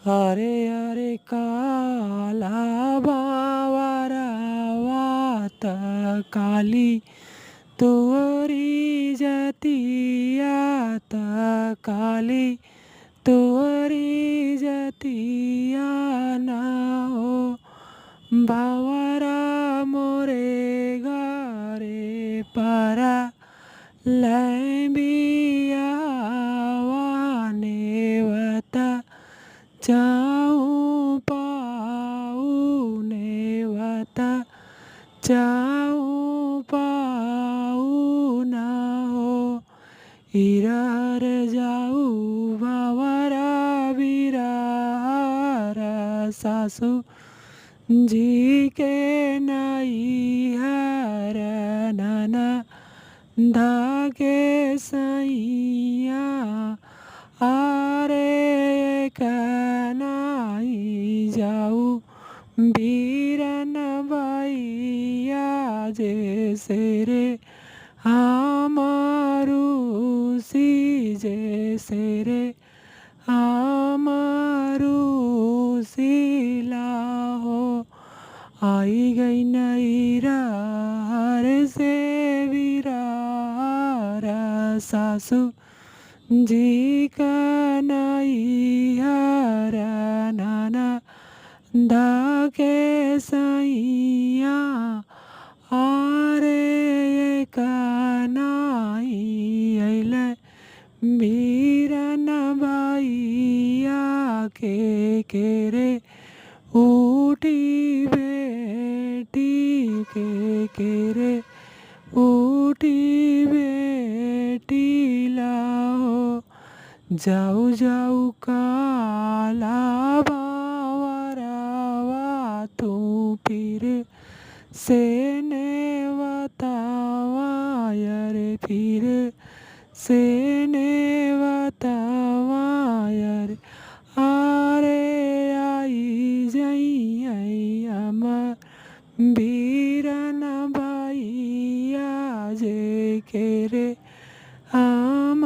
अरे अरे काला बावरा वात काली तुअरी जतियात काली तुअरी जतिया ना हो बावरा मोरे गारे पारा लैबिया वानेवता जाऊं पाऊँ नेवता जाऊं पाऊँ ना हो इरार जाऊं बावरा बिरारा सासू जी के नाई हर नाना धागे सैया आरे कनाई जाऊ बीरन भैया जैसे रे हमारू सी जैसे रे हमारू सिला हो आई गई नैरार से विरारा सासू जी का नैहरा नाना धागे सैया आरे कनाई अइले बीरन भैया के रे उठी बेटी के रे उठी बेटी लाओ जाऊ जाऊ काला बावरावा तू फिर से ने बतावा यारे फिर से ने बतावा यारे आरे आई जई अमर बीरन भैया जे के रे आम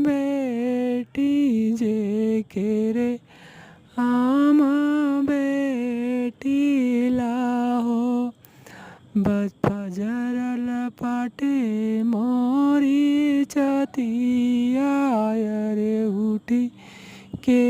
बेटी जे के रे आम बेटी लाहो बस फजर लपाटे मोरी चतिया रे उठी के